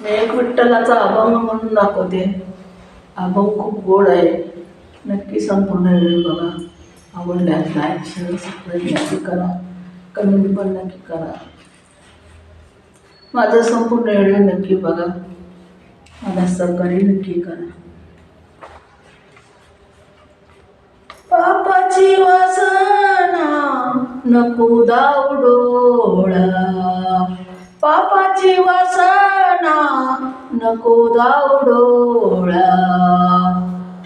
मी एक विठ्ठलाचा अभंग म्हणून दाखवते. अभंग खूप गोड आहे. नक्की संपूर्ण वेळ बघा. आवडल्यास लाईक शेअर सबस्क्राईब नक्की करा. कमेंट पण नक्की करा. माझं संपूर्ण व्हिडिओ नक्की बघा. मला सहकार्य नक्की करा. पापाची वासना नको दावडोळा, पापाची वासना नको दावडोळा,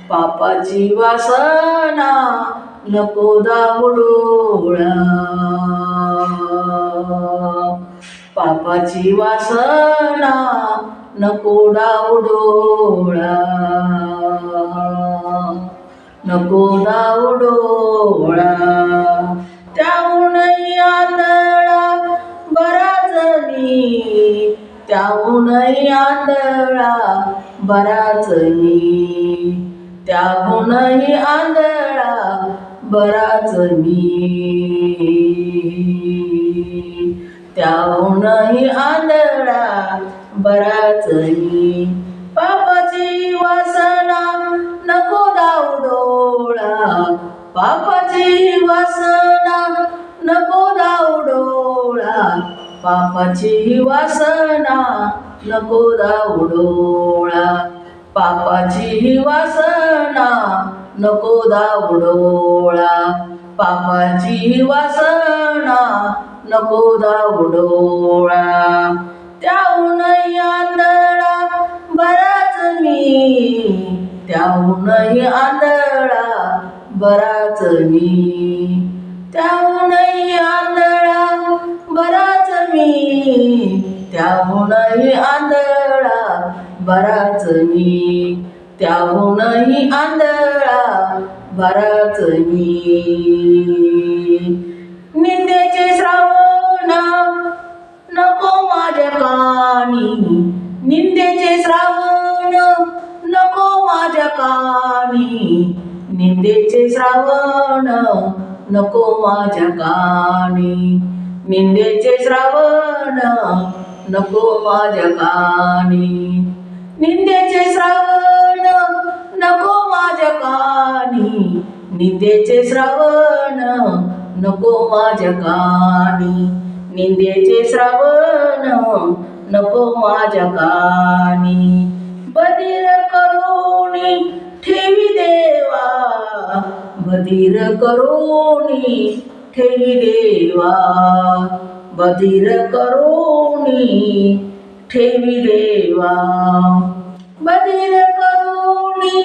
पापाची वासना नको दावडोळा, पापाची वासना नको दावडोळा, नको दावडोळा. त्याहूनही आंधळा बराच मी, त्याहूनही आंधळा बराच मी, त्याहूनही आंधळा बराच मी, त्याहूनही आंधळा बराच मी. पापाची वासना नको दावडोळा, पापाची वासना नको दावडोळा, पापाची वासना नको दावडोळा, पापाची वासना नको दावडोळा, पापाची वासना नको दावडोळा. त्याहूनही आंधळा बराच मी, त्याहूनही आंधळा बराच मी, त्याहूनही आंधळा बराच मी, त्याहूनही आंधळा बराच मी, त्याहूनही आंधळा बराच मी. निंदेचे श्रावण नको माझ्या कानी, निंदेचे श्रावण नको माझ्या कानी, निंदेचे श्रावण नको माझ्या कानी, निंदेचे श्रावण नको माझ्या कानी, निंदेचे श्रावण नको माझ्या कानी, निंदेचे श्रावण नको माझ्या कानी, निंदेचे श्रावण नको माझ्या कानी. बधीर करुणी ठेवी देवा, बधीर करुणी ठेवी देवा, बधीर करुणी ठेवी देवा, बधीर करुणी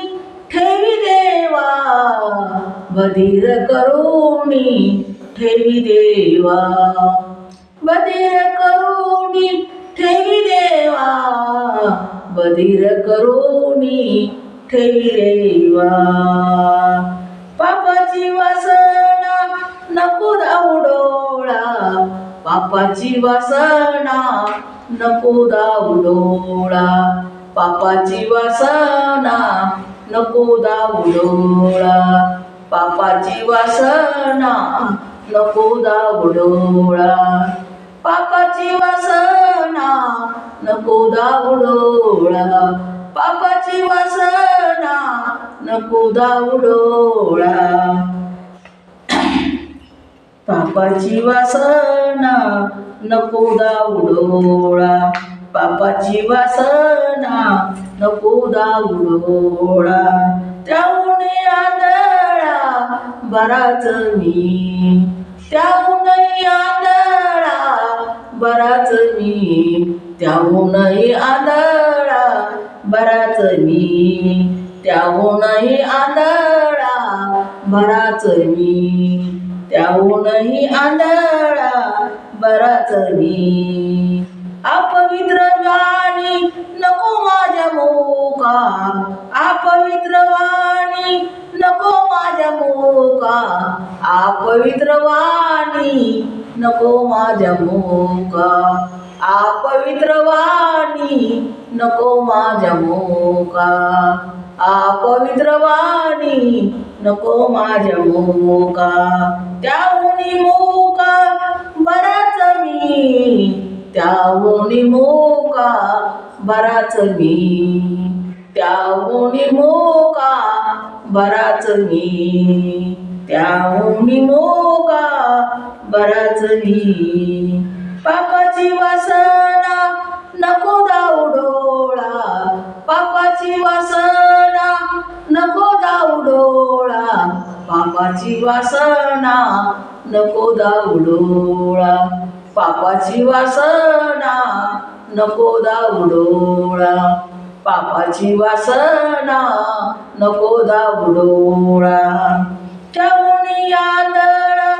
ठेवी देवा, बधीर करुणी ठेवी देवा, बधीर करुणी ठेवी देवा, बधीर करुणी ठेवी देवा. पापाची वासना नको दावडोळा, पापाची वासना नको दावडोळा, पापाची वासना नको दावडोळा, पापाची वासना नको दावडोळा, पापाची वासना नको दावडोळा, पापाची वासना नको दावडोळा, पापाची वासना नको दावडोळा, पापाची वासना नको दावडोळा. त्याहूनही आंधळा बराच मी, त्याहूनही आंधळा बराच मी, त्याहूनही आंधळा बराच मी, त्याहूनही आंधळा बराच मी, त्याहूनही आंधळा बराच मी. अपवित्र वाणी नको माझ्या मुका, अपवित्र वाणी नको माझ्या मुका, अपवित्र वाणी नको माझ्या मुका, अपवित्र वाणी नको माझ्या मुका, अपवित्र वाणी नको माझ्या मुका. त्याहून मुका बराच मी, त्याहून मुका बराच मी, त्याहुनी मोका बराच मी, त्याहुनी मोका बराच मी. पापाची वासना नको दाऊ डोळा, पापाची वासना नको दाऊ डोळा, पापाची वासना नको दाऊ डोळा, पापाची वासना नको दाऊ डोळा, पापाची वासना नको दाऊ डोळा. त्याहुनी आंधळा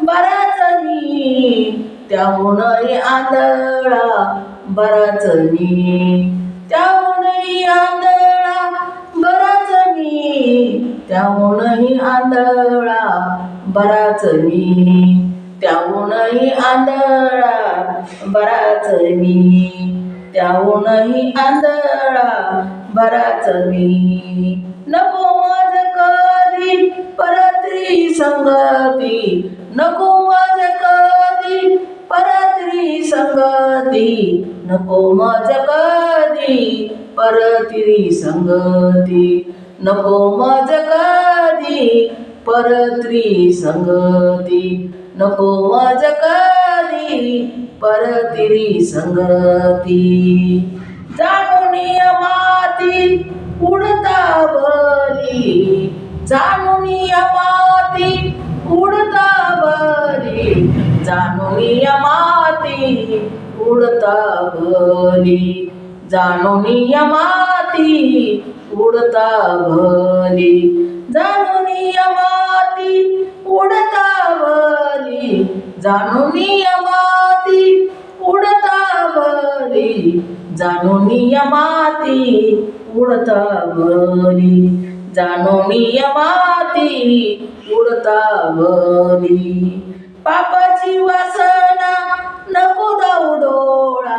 बराच मी, त्याहुनी आंधळा बराच मी, त्याहुनी आंधळा बराच मी, त्याहुनी आंधळा बराच मी, त्याहुनी आंधळा बराच मी, त्याहुनी आंधळा बराच मी. नको माझ कधी परत्री संगती, नको माझ कधी परत्री संगती, नको माझ कधी परत्री संगती, नको माझ कधी परत्री संगती, नको माझ कधी परत्री संगती. जाणूनी माती उडता भली, जाणूनी माती उडता भली, जाणूनी माती उडता भली, जाणूनी माती उडता भली, जाणूनी माती उडता भली, जाणूनी माती उडता भली, जाणूनी माती उडता भली, जाणूनी माती उडता भली. पापाची वासना नको दाऊ डोळा,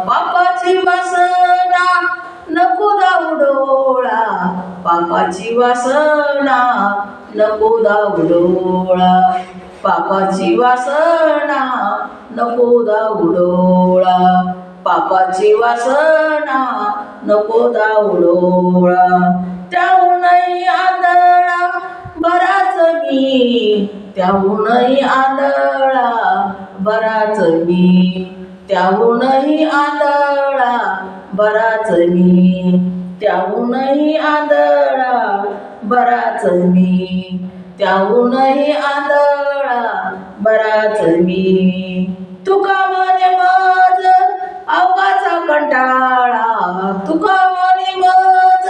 पापाची वासना नको दाऊ डोळा, पापाची वासना नको दाऊ डोळा, पापाची वासना नको दाऊ डोळा, पापाची वासना नको दाऊ डोळा. त्याहुनी आंधळा बराच मी, त्याहुनी आंधळा बराच मी, त्याहुनी आंधळा बराच मी, त्याहुनी आंधळा बराच मी, त्याहुनी आंधळा बराच मी. तुका म्हणे माझ अवघाचा कंटाळा, तुका म्हणे माझ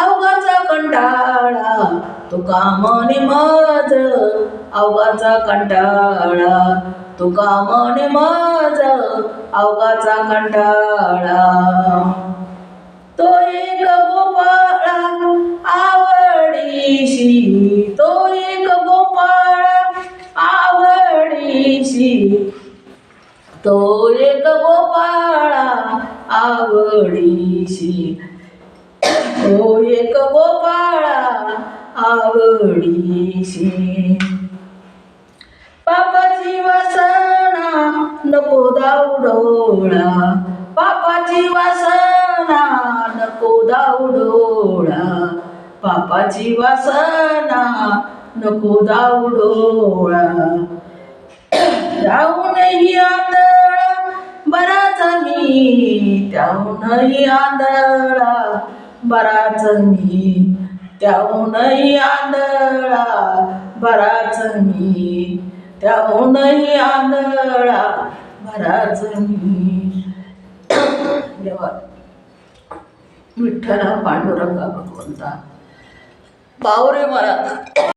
अवघाचा कंटाळा, तुका म्हणे माझ अवघाचा कंटाळा, तुका म्हणे माझ अवघाचा कंटाळा. तो एक गोपाळा आवडीशी, तो एक गोपाळा आवडीशी, तो एक गोपाळा आवडीशी, तो एक गोपाळा आवडीशी. पापाची वासना नको दाऊ डोळा, पापाची वासना नको दाऊ डोळा, पापाची वासना नको दाऊ डोळा. त्याहुनी आंधळा बराच मी, त्याहुनी आंधळा बराच मी, त्याहुनी आंधळा बराच मी, त्याहुनी आंधळा बराच मी. देवा विठ्ठला पांडुरंगा भगवंता बावरे मला.